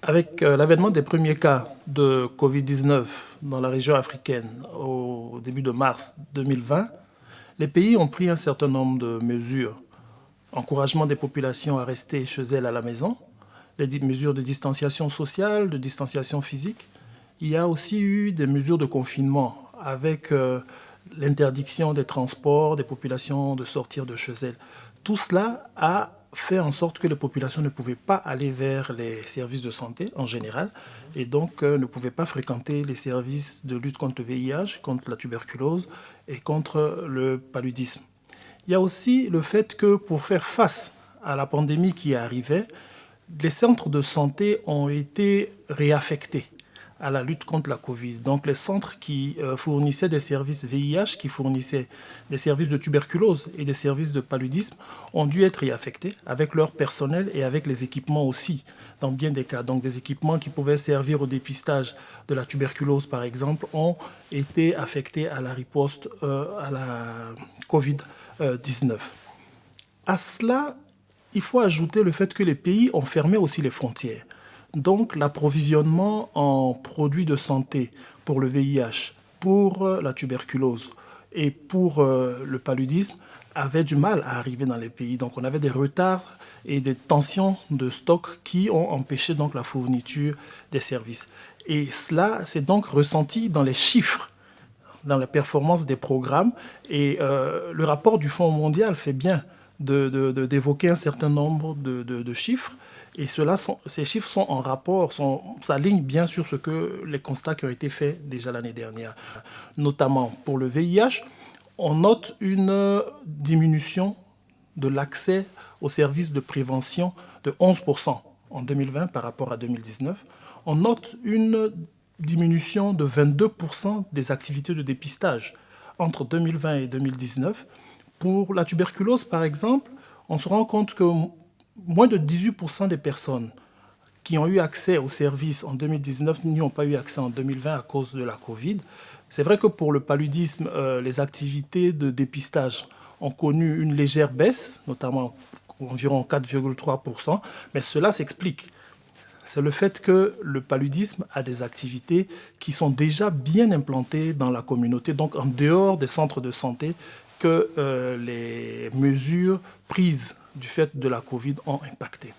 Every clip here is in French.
Avec l'avènement des premiers cas de Covid-19 dans la région africaine au début de mars 2020, les pays ont pris un certain nombre de mesures. Encouragement des populations à rester chez elles à la maison, les mesures de distanciation sociale, de distanciation physique. Il y a aussi eu des mesures de confinement avec l'interdiction des transports, des populations de sortir de chez elles. Tout cela a fait en sorte que les populations ne pouvaient pas aller vers les services de santé en général et donc ne pouvaient pas fréquenter les services de lutte contre le VIH, contre la tuberculose et contre le paludisme. Il y a aussi le fait que pour faire face à la pandémie qui arrivait, les centres de santé ont été réaffectés à la lutte contre la Covid. Donc les centres qui fournissaient des services VIH, qui fournissaient des services de tuberculose et des services de paludisme ont dû être réaffectés avec leur personnel et avec les équipements aussi, dans bien des cas. Donc des équipements qui pouvaient servir au dépistage de la tuberculose, par exemple, ont été affectés à la riposte à la Covid-19. À cela, il faut ajouter le fait que les pays ont fermé aussi les frontières. Donc l'approvisionnement en produits de santé pour le VIH, pour la tuberculose et pour le paludisme avait du mal à arriver dans les pays. Donc on avait des retards et des tensions de stock qui ont empêché donc la fourniture des services. Et cela s'est donc ressenti dans les chiffres, dans la performance des programmes. Et le rapport du Fonds mondial fait bien d'évoquer un certain nombre de chiffres. Et ces chiffres sont en rapport, s'alignent bien sur les constats qui ont été faits déjà l'année dernière. Notamment pour le VIH, on note une diminution de l'accès aux services de prévention de 11% en 2020 par rapport à 2019. On note une diminution de 22% des activités de dépistage entre 2020 et 2019. Pour la tuberculose, par exemple, on se rend compte que moins de 18% des personnes qui ont eu accès aux services en 2019 n'y ont pas eu accès en 2020 à cause de la Covid. C'est vrai que pour le paludisme, les activités de dépistage ont connu une légère baisse, notamment environ 4,3%, mais cela s'explique. C'est le fait que le paludisme a des activités qui sont déjà bien implantées dans la communauté, donc en dehors des centres de santé, que les mesures prises du fait de la Covid ont impacté.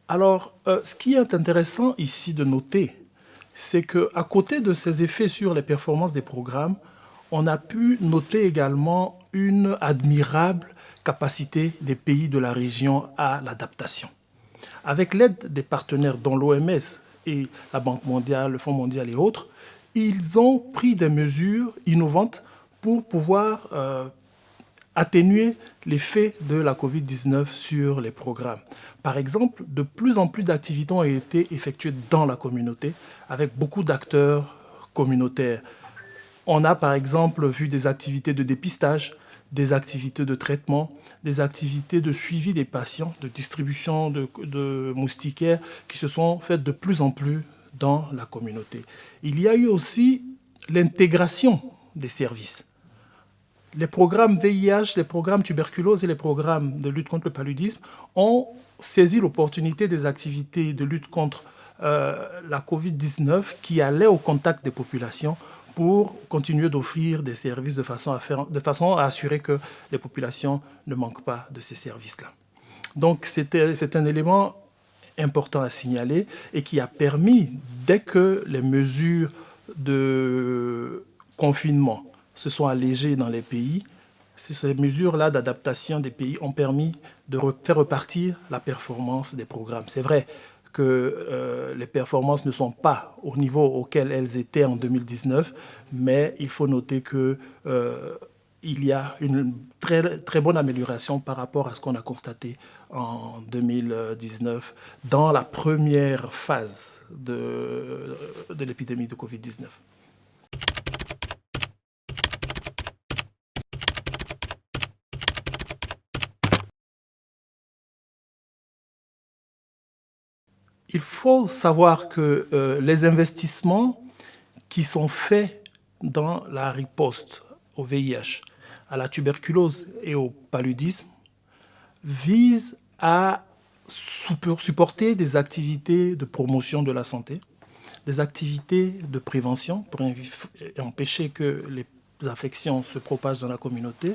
Alors, ce qui est intéressant ici de noter, c'est qu'à côté de ces effets sur les performances des programmes, on a pu noter également une admirable capacité des pays de la région à l'adaptation. Avec l'aide des partenaires dont l'OMS et la Banque mondiale, le Fonds mondial et autres, ils ont pris des mesures innovantes pour pouvoir atténuer l'effet de la Covid-19 sur les programmes. Par exemple, de plus en plus d'activités ont été effectuées dans la communauté avec beaucoup d'acteurs communautaires. On a par exemple vu des activités de dépistage, des activités de traitement, des activités de suivi des patients, de distribution de moustiquaires qui se sont faites de plus en plus dans la communauté. Il y a eu aussi l'intégration des services. Les programmes VIH, les programmes tuberculose et les programmes de lutte contre le paludisme ont saisi l'opportunité des activités de lutte contre la Covid-19 qui allaient au contact des populations pour continuer d'offrir des services de façon à assurer que les populations ne manquent pas de ces services-là. Donc c'est un élément important à signaler et qui a permis, dès que les mesures de confinement se sont allégées dans les pays, ces mesures-là d'adaptation des pays ont permis de faire repartir la performance des programmes. C'est vrai que les performances ne sont pas au niveau auquel elles étaient en 2019, mais il faut noter qu'il y a une très, très bonne amélioration par rapport à ce qu'on a constaté en 2019 dans la première phase de l'épidémie de Covid-19. Il faut savoir que les investissements qui sont faits dans la riposte au VIH, à la tuberculose et au paludisme visent à supporter des activités de promotion de la santé, des activités de prévention pour empêcher que les affections se propagent dans la communauté,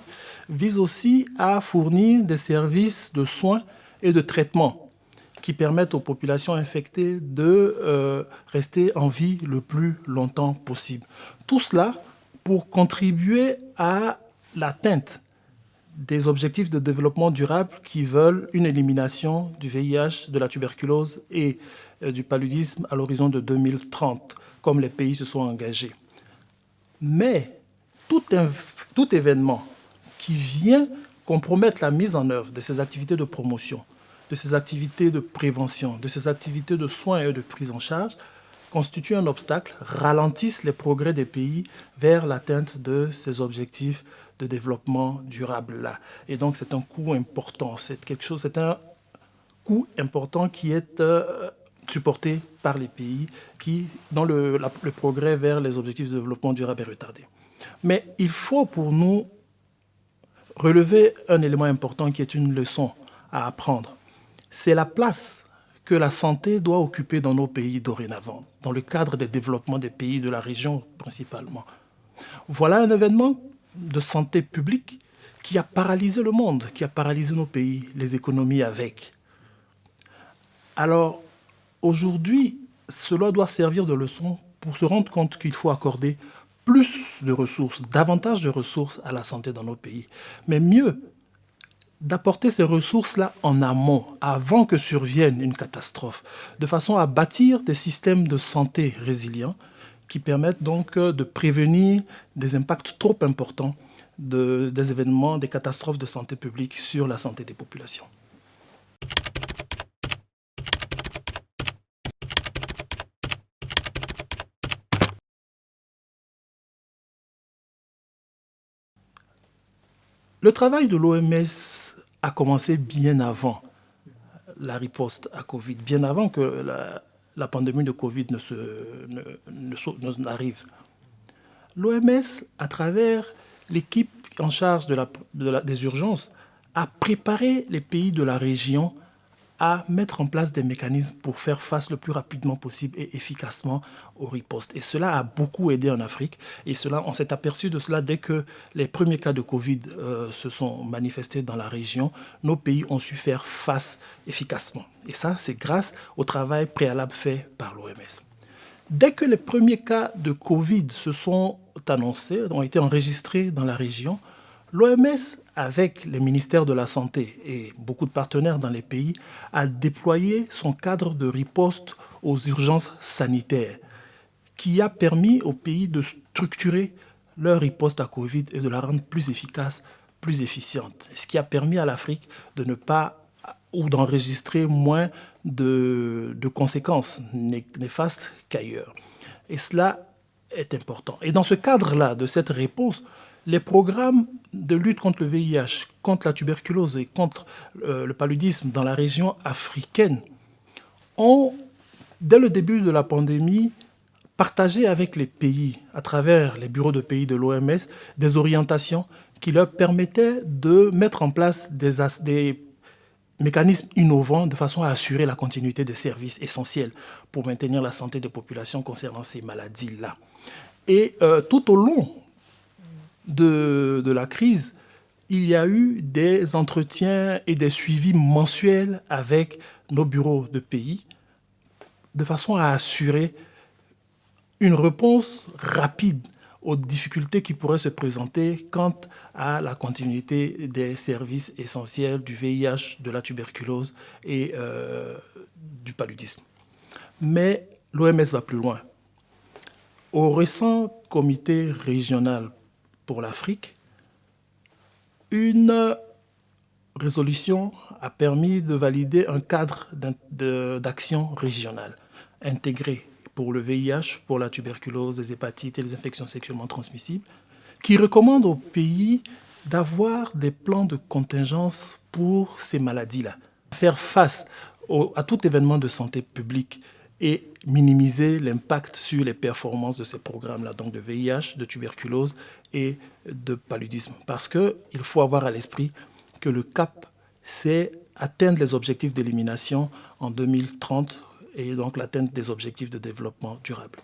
vise aussi à fournir des services de soins et de traitement qui permettent aux populations infectées de rester en vie le plus longtemps possible. Tout cela pour contribuer à l'atteinte des objectifs de développement durable qui veulent une élimination du VIH, de la tuberculose et du paludisme à l'horizon de 2030, comme les pays se sont engagés. Mais tout événement qui vient compromettre la mise en œuvre de ces activités de promotion, de ces activités de prévention, de ces activités de soins et de prise en charge, constitue un obstacle, ralentissent les progrès des pays vers l'atteinte de ces objectifs de développement durable-là. Et donc, c'est un coût important. C'est un coût important qui est supporté par les pays dont le progrès vers les objectifs de développement durable est retardé. Mais il faut pour nous relever un élément important qui est une leçon à apprendre. C'est la place que la santé doit occuper dans nos pays dorénavant, dans le cadre des développements des pays de la région principalement. Voilà un événement de santé publique qui a paralysé le monde, qui a paralysé nos pays, les économies avec. Alors, aujourd'hui, cela doit servir de leçon pour se rendre compte qu'il faut accorder plus de ressources, davantage de ressources à la santé dans nos pays. Mais mieux, d'apporter ces ressources-là en amont, avant que survienne une catastrophe, de façon à bâtir des systèmes de santé résilients qui permettent donc de prévenir des impacts trop importants des événements, des catastrophes de santé publique sur la santé des populations. Le travail de l'OMS a commencé bien avant la riposte à Covid, bien avant que la pandémie de Covid n'arrive. L'OMS, à travers l'équipe en charge des urgences, a préparé les pays de la région à mettre en place des mécanismes pour faire face le plus rapidement possible et efficacement aux ripostes. Et cela a beaucoup aidé en Afrique. Et on s'est aperçu de cela dès que les premiers cas de Covid se sont manifestés dans la région. Nos pays ont su faire face efficacement. Et ça, c'est grâce au travail préalable fait par l'OMS. Dès que les premiers cas de Covid se sont annoncés, ont été enregistrés dans la région, l'OMS, avec les ministères de la Santé et beaucoup de partenaires dans les pays, a déployé son cadre de riposte aux urgences sanitaires, qui a permis aux pays de structurer leur riposte à Covid et de la rendre plus efficace, plus efficiente. Ce qui a permis à l'Afrique de ne pas ou d'enregistrer moins de conséquences néfastes qu'ailleurs. Et cela est important. Et dans ce cadre-là, de cette réponse, les programmes de lutte contre le VIH, contre la tuberculose et contre le paludisme dans la région africaine ont, dès le début de la pandémie, partagé avec les pays, à travers les bureaux de pays de l'OMS, des orientations qui leur permettaient de mettre en place des mécanismes innovants de façon à assurer la continuité des services essentiels pour maintenir la santé des populations concernant ces maladies-là. Et tout au long de la crise, il y a eu des entretiens et des suivis mensuels avec nos bureaux de pays de façon à assurer une réponse rapide aux difficultés qui pourraient se présenter quant à la continuité des services essentiels du VIH, de la tuberculose et du paludisme. Mais l'OMS va plus loin. Au récent comité régional pour l'Afrique, une résolution a permis de valider un cadre d'action régionale intégré pour le VIH, pour la tuberculose, les hépatites et les infections sexuellement transmissibles, qui recommande aux pays d'avoir des plans de contingence pour ces maladies-là, faire face à tout événement de santé publique et minimiser l'impact sur les performances de ces programmes-là, donc de VIH, de tuberculose et de paludisme. Parce qu'il faut avoir à l'esprit que le cap, c'est atteindre les objectifs d'élimination en 2030 et donc l'atteinte des objectifs de développement durable.